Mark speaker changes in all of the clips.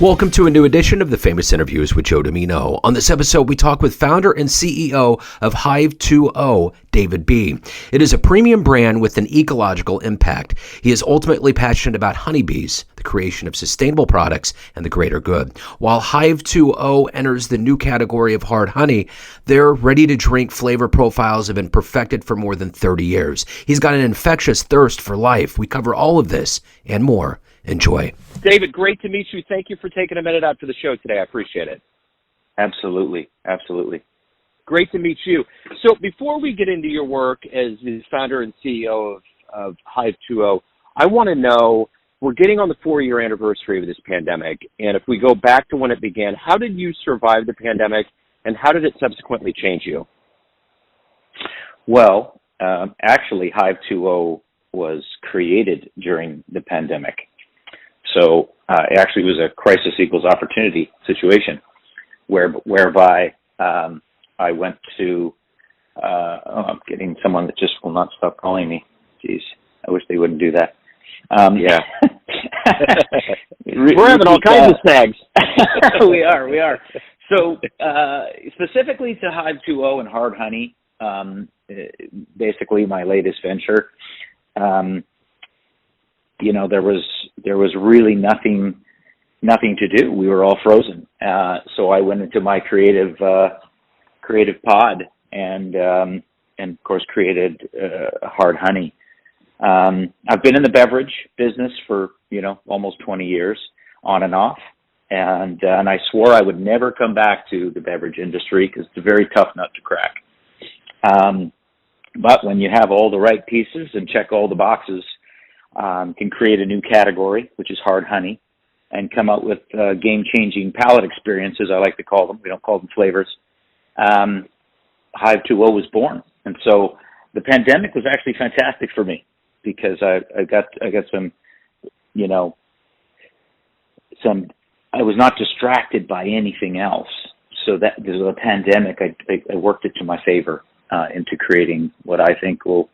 Speaker 1: Welcome to a new edition of the Famous Interviews with Joe Dimino. On this episode, we talk with founder and CEO of Hive2O, David B. It is a premium brand with an ecological impact. He is ultimately passionate about honeybees, the creation of sustainable products, and the greater good. While Hive2O enters the new category of hard honey, their ready-to-drink flavor profiles have been perfected for more than 30 years. He's got an infectious thirst for life. We cover all of this and more. Enjoy.
Speaker 2: David, great to meet you. Thank you for taking a minute out for the show today. I appreciate it.
Speaker 3: Absolutely.
Speaker 2: Great to meet you. So before we get into your work as the founder and CEO of Hive2O, I want to know, we're getting on the 4-year anniversary of this pandemic, and if we go back to when it began, how did you survive the pandemic, and how did it subsequently change you?
Speaker 3: Well, actually, Hive2O was created during the pandemic. So it actually was a crisis equals opportunity situation whereby I went to, I'm getting someone that just will not stop calling me. Jeez, I wish they wouldn't do that.
Speaker 2: Yeah. We're having all kinds of snags.
Speaker 3: We are. So specifically to Hive2O and hard honey, basically my latest venture, there was really nothing to do. We were all frozen. So I went into my creative pod and of course created hard honey. I've been in the beverage business for, almost 20 years on and off. And I swore I would never come back to the beverage industry because it's a very tough nut to crack. But when you have all the right pieces and check all the boxes, can create a new category, which is hard honey, and come out with game-changing palate experiences, I like to call them. We don't call them flavors. Hive2O was born. And so the pandemic was actually fantastic for me because I got some, I was not distracted by anything else. So that the pandemic, I worked it to my favor into creating what I think will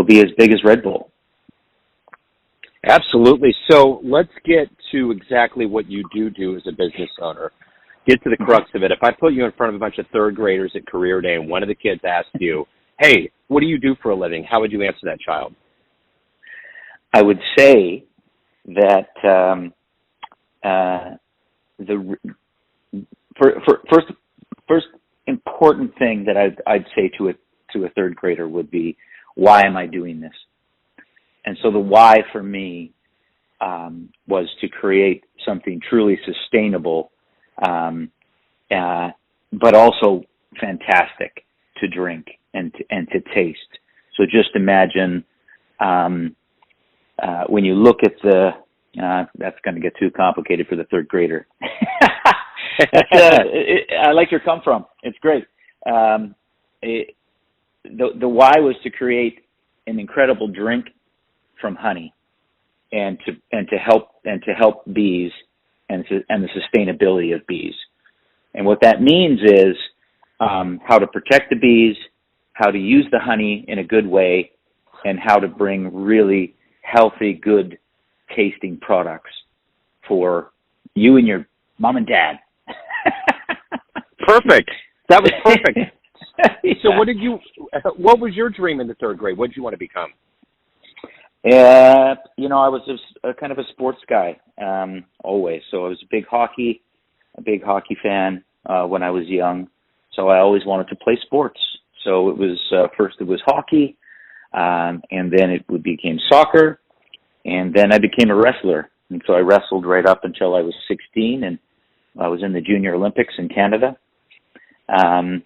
Speaker 3: be as big as Red Bull.
Speaker 2: Absolutely. So let's get to exactly what you do as a business owner. Get to the crux of it. If I put you in front of a bunch of third graders at career day and one of the kids asked you, hey, what do you do for a living? How would you answer that child?
Speaker 3: I would say that the first important thing that I'd say to a third grader would be, why am I doing this? And so the why for me was to create something truly sustainable, but also fantastic to drink and to taste. So just imagine when you look at that's going to get too complicated for the third grader. I like your come from. It's great. The why was to create an incredible drink from honey, and to help bees and the sustainability of bees. And what that means is how to protect the bees, how to use the honey in a good way, and how to bring really healthy, good tasting products for you and your mom and dad.
Speaker 2: Perfect. That was perfect.
Speaker 3: Yeah.
Speaker 2: So what was your dream in the third grade? What did you want to become?
Speaker 3: I was a kind of a sports guy, always. So I was a big hockey fan, when I was young. So I always wanted to play sports. So it was, first it was hockey, and then it became soccer, and then I became a wrestler. And so I wrestled right up until I was 16, and I was in the Junior Olympics in Canada. And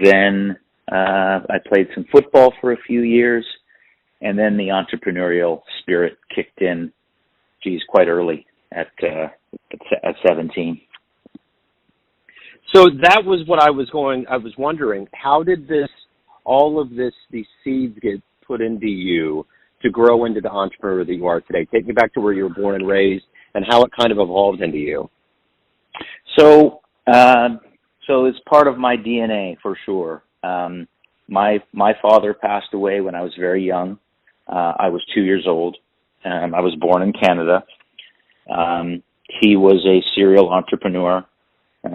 Speaker 3: then, I played some football for a few years. And then the entrepreneurial spirit kicked in, quite early at 17.
Speaker 2: So that was what I was wondering, how did these seeds get put into you to grow into the entrepreneur that you are today? Take me back to where you were born and raised and how it kind of evolved into you.
Speaker 3: So it's part of my DNA for sure. My father passed away when I was very young. I was 2 years old. I was born in Canada. He was a serial entrepreneur.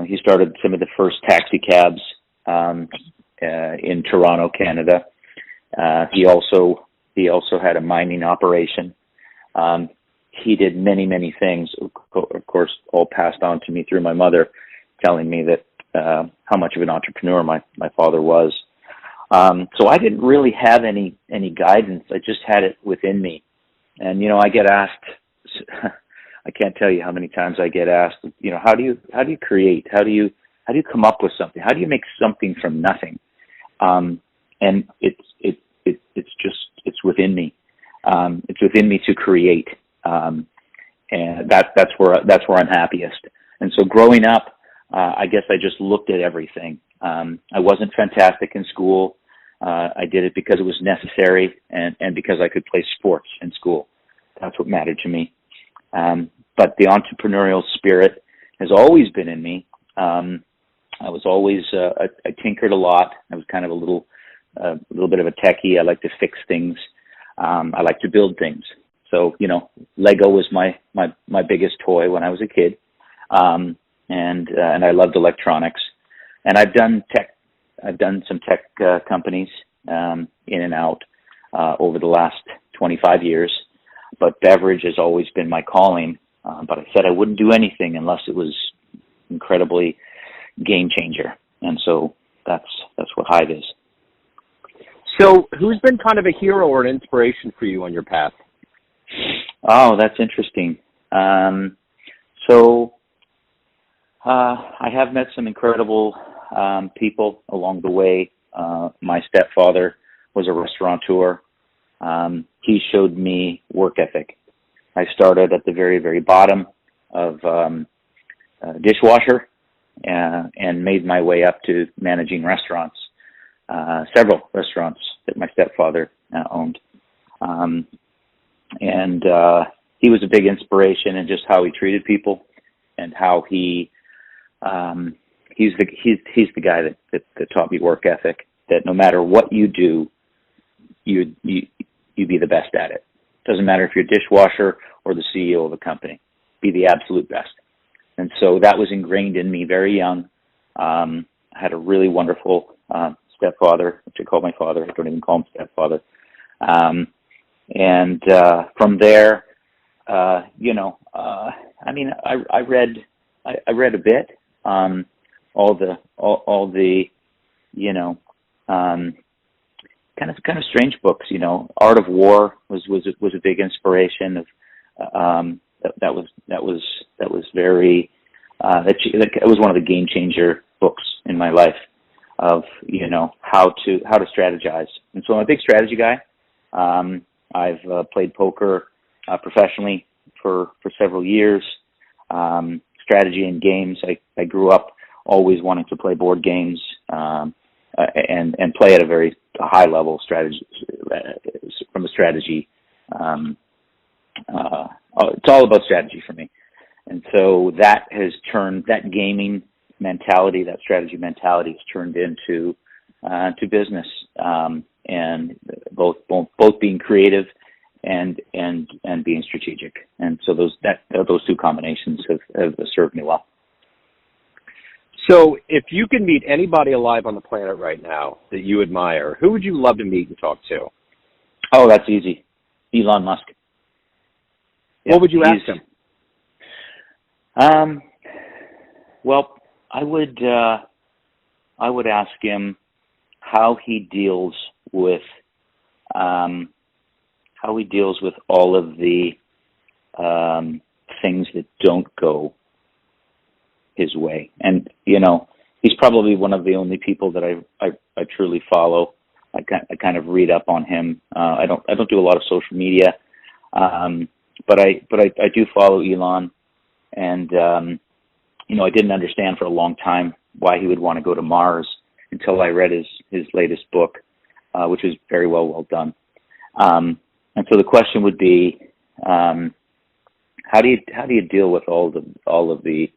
Speaker 3: He started some of the first taxi cabs in Toronto, Canada. He also had a mining operation. He did many, many things, of course, all passed on to me through my mother, telling me that how much of an entrepreneur my father was. So I didn't really have any guidance. I just had it within me. And, I get asked, I can't tell you how many times I get asked, how do you create? How do you come up with something? How do you make something from nothing? And it's within me. It's within me to create. And that's where I'm happiest. And so growing up, I guess I just looked at everything. I wasn't fantastic in school. I did it because it was necessary and because I could play sports in school. That's what mattered to me. But the entrepreneurial spirit has always been in me. I was always, I tinkered a lot. I was kind of a little bit of a techie. I like to fix things. I like to build things. So, Lego was my biggest toy when I was a kid. And I loved electronics. And I've done some tech companies, in and out, over the last 25 years. But beverage has always been my calling. But I said I wouldn't do anything unless it was incredibly game changer. And so that's what Hive is.
Speaker 2: So who's been kind of a hero or an inspiration for you on your path?
Speaker 3: Oh, that's interesting. I have met some incredible people along the way. My stepfather was a restaurateur. He showed me work ethic. I started at the very, very bottom of dishwasher and made my way up to managing restaurants, several restaurants that my stepfather owned. And he was a big inspiration in just how he treated people and how he's the guy that taught me work ethic, that no matter what you do, you be the best at it. Doesn't matter if you're a dishwasher or the CEO of a company, be the absolute best. And so that was ingrained in me very young. I had a really wonderful stepfather, which I call my father. I don't even call him stepfather. And from there, I read a bit, all the kind of strange books. Art of War was a big inspiration of that was very it was one of the game changer books in my life of how to strategize. And so I'm a big strategy guy. I've played poker professionally for several years. Strategy and games. I grew up always wanting to play board games and play at a very high level strategy from a strategy. It's all about strategy for me. And so that gaming mentality, that strategy mentality has turned into to business, and both being creative and being strategic. And so those two combinations have served me well.
Speaker 2: So if you could meet anybody alive on the planet right now that you admire, who would you love to meet and talk to?
Speaker 3: Oh, that's easy. Elon Musk.
Speaker 2: What would you ask him?
Speaker 3: Well, I would ask him how he deals with all of the things that don't go his way. And he's probably one of the only people that I truly follow. I kind of read up on him. I don't do a lot of social media, but I do follow Elon. And I didn't understand for a long time why he would want to go to Mars until I read his latest book, which was very well done. And so the question would be, how do you deal with all of the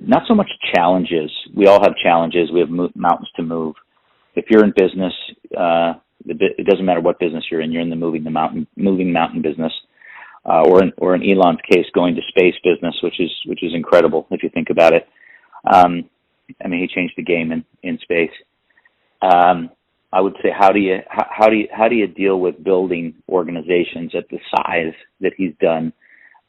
Speaker 3: not so much challenges. We all have challenges. We have mountains to move. If you're in business, it doesn't matter what business you're in. You're in the moving mountain business. or in Elon's case, going to space business, which is incredible if you think about it. I mean, he changed the game in space. I would say, how do you deal with building organizations at the size that he's done,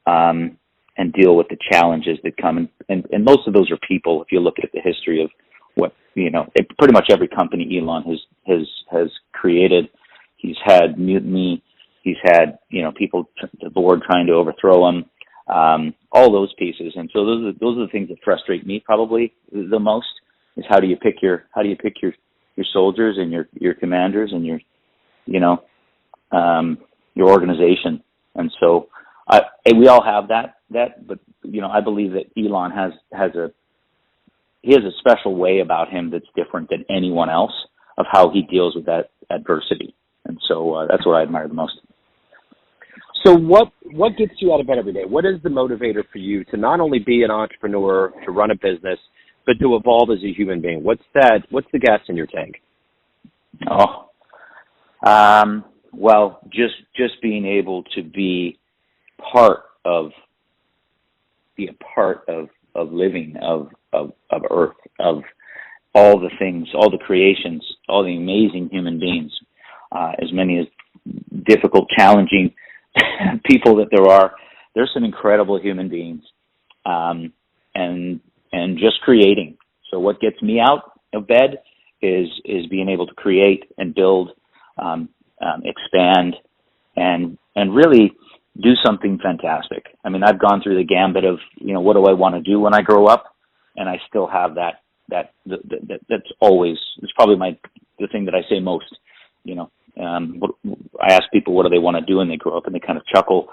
Speaker 3: and deal with the challenges that come? And most of those are people. If you look at the history of what, pretty much every company Elon has created, he's had mutiny, he's had people, the board trying to overthrow him, all those pieces. And so those are the things that frustrate me probably the most, is how do you pick your soldiers and your commanders and your organization. And so we all have that, but I believe that Elon has a special way about him that's different than anyone else, of how he deals with that adversity. And so that's what I admire the most.
Speaker 2: So what gets you out of bed every day? What is the motivator for you to not only be an entrepreneur, to run a business, but to evolve as a human being? What's the gas in your tank?
Speaker 3: Well, just being able to be a part of living, of Earth, of all the things, all the creations, all the amazing human beings, as many as difficult, challenging people that there are. There's some incredible human beings, and just creating. So what gets me out of bed is being able to create and build, expand, and really do something fantastic. I mean, I've gone through the gambit of, what do I want to do when I grow up? And I still have that's always, it's probably the thing that I say most. I ask people, what do they want to do when they grow up? And they kind of chuckle.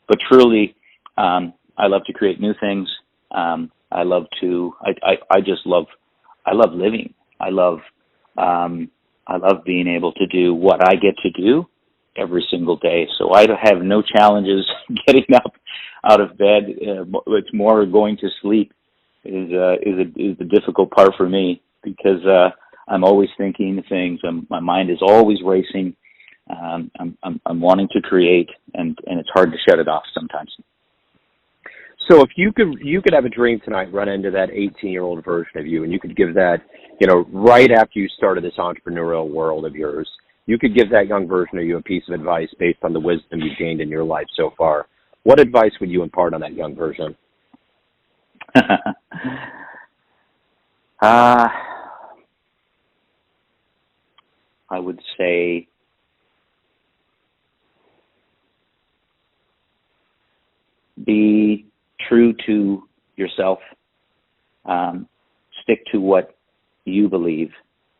Speaker 3: But truly, I love to create new things. I love living. I love being able to do what I get to do every single day. So I have no challenges getting up out of bed. It's more going to sleep is the difficult part for me, because I'm always thinking things. My mind is always racing. I'm wanting to create, and it's hard to shut it off sometimes.
Speaker 2: So if you could have a dream tonight, run into that 18-year-old version of you, and you could give that, right after you started this entrepreneurial world of yours, you could give that young version of you a piece of advice based on the wisdom you've gained in your life so far. What advice would you impart on that young version?
Speaker 3: I would say be true to yourself. Stick to what you believe,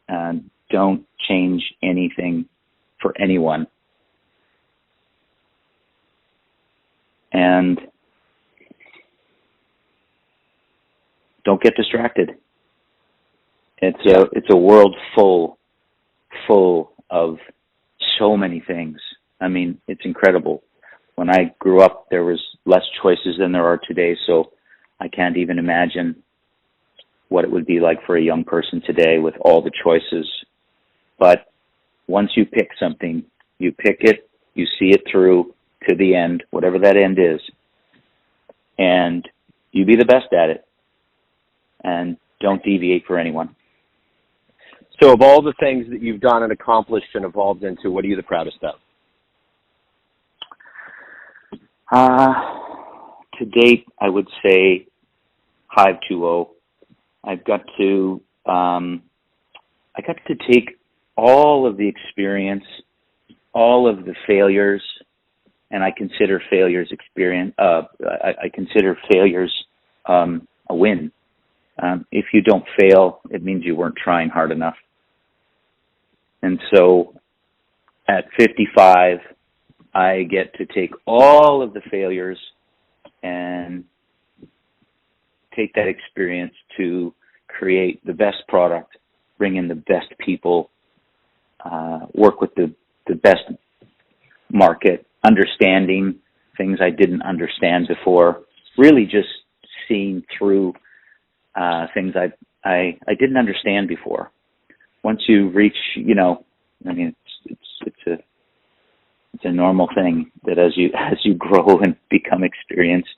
Speaker 3: and don't change anything for anyone. And don't get distracted. It's a world full of so many things. I mean, it's incredible. When I grew up, there was less choices than there are today, so I can't even imagine what it would be like for a young person today with all the choices. But once you pick something, you pick it, you see it through to the end, whatever that end is, and you be the best at it, and don't deviate for anyone.
Speaker 2: So of all the things that you've done and accomplished and evolved into, what are you the proudest of?
Speaker 3: To date, I would say Hive2O. I got to take all of the experience, all of the failures, and I consider failures a win. If you don't fail, it means you weren't trying hard enough. And so at 55, I get to take all of the failures and take that experience to create the best product, bring in the best people, work with the best market, understanding things I didn't understand before, really just seeing through things I didn't understand before. Once you reach, it's It's a normal thing that as you grow and become experienced,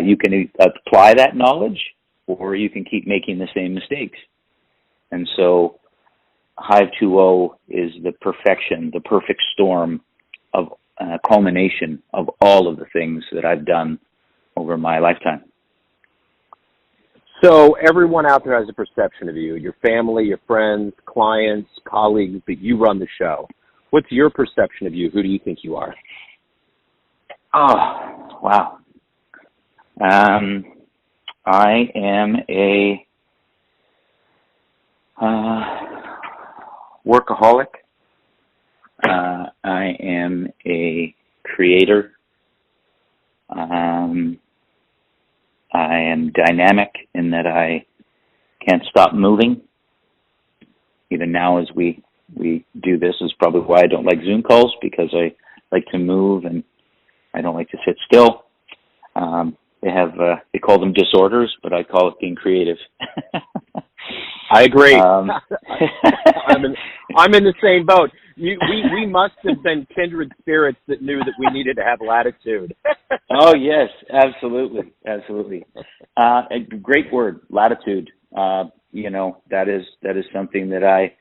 Speaker 3: you can apply that knowledge, or you can keep making the same mistakes. And so Hive2O is the perfect storm of culmination of all of the things that I've done over my lifetime.
Speaker 2: So everyone out there has a perception of you, your family, your friends, clients, colleagues, but you run the show. What's your perception of you? Who do you think you are?
Speaker 3: Oh, wow. I am a workaholic. I am a creator. I am dynamic in that I can't stop moving. Even now as we do this is probably why I don't like Zoom calls, because I like to move and I don't like to sit still. They call them disorders, but I call it being creative.
Speaker 2: I agree. I'm in the same boat. We must have been kindred spirits that knew that we needed to have latitude.
Speaker 3: Oh yes, absolutely. A great word, latitude. That is something that I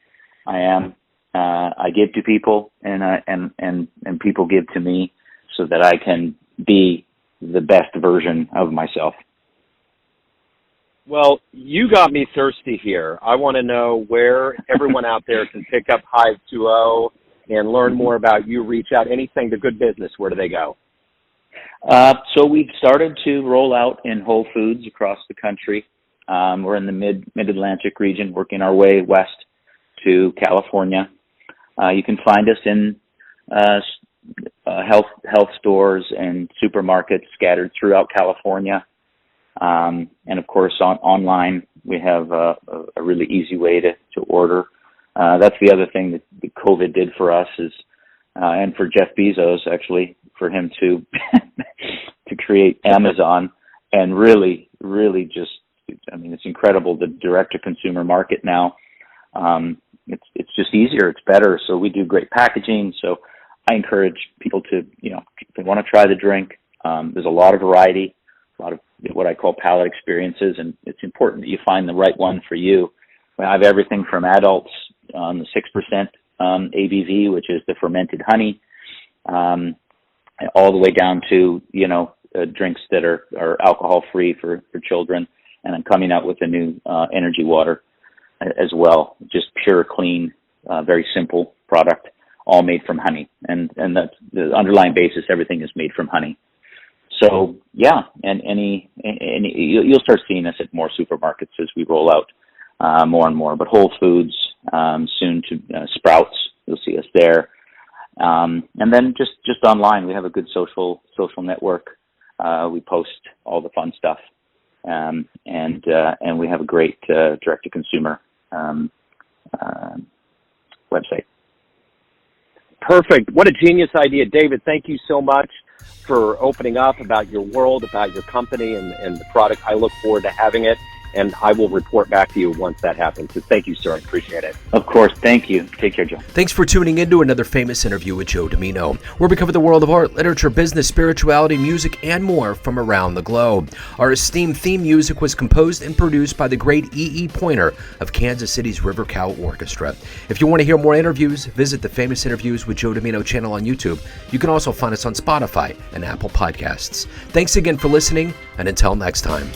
Speaker 3: am. I give to people, and people give to me, so that I can be the best version of myself.
Speaker 2: Well, you got me thirsty here. I want to know where everyone out there can pick up Hive2O and learn more about you, reach out, anything to good business. Where do they go?
Speaker 3: So we've started to roll out in Whole Foods across the country. We're in the mid-Atlantic region, working our way west to California. You can find us in health stores and supermarkets scattered throughout California. And of course, online, we have a really easy way to order. That's the other thing that COVID did for us is, and for Jeff Bezos, actually, for him to to create Amazon and really just, it's incredible, the direct-to-consumer market now. It's just easier, it's better. So we do great packaging. So I encourage people to, if they want to try the drink, there's a lot of variety, a lot of what I call palate experiences, and it's important that you find the right one for you. I have everything from adults on the 6% ABV, which is the fermented honey, all the way down to, drinks that are alcohol-free for children. And I'm coming out with a new energy water as well, just pure, clean, very simple product, all made from honey. And that's the underlying basis, everything is made from honey. So yeah, and you'll start seeing us at more supermarkets as we roll out more and more. But Whole Foods, soon to Sprouts, you'll see us there. And then just online, we have a good social network. We post all the fun stuff, and we have a great direct to consumer website.
Speaker 2: Perfect. What a genius idea, David. Thank you so much for opening up about your world, about your company and the product. I look forward to having it, and I will report back to you once that happens. So thank you, sir. I appreciate it.
Speaker 3: Of course. Thank you. Take care, Joe.
Speaker 1: Thanks for tuning in to another famous interview with Joe Dimino, where we cover the world of art, literature, business, spirituality, music, and more from around the globe. Our esteemed theme music was composed and produced by the great E.E. Pointer of Kansas City's River Cow Orchestra. If you want to hear more interviews, visit the Famous Interviews with Joe Dimino channel on YouTube. You can also find us on Spotify and Apple Podcasts. Thanks again for listening, and until next time.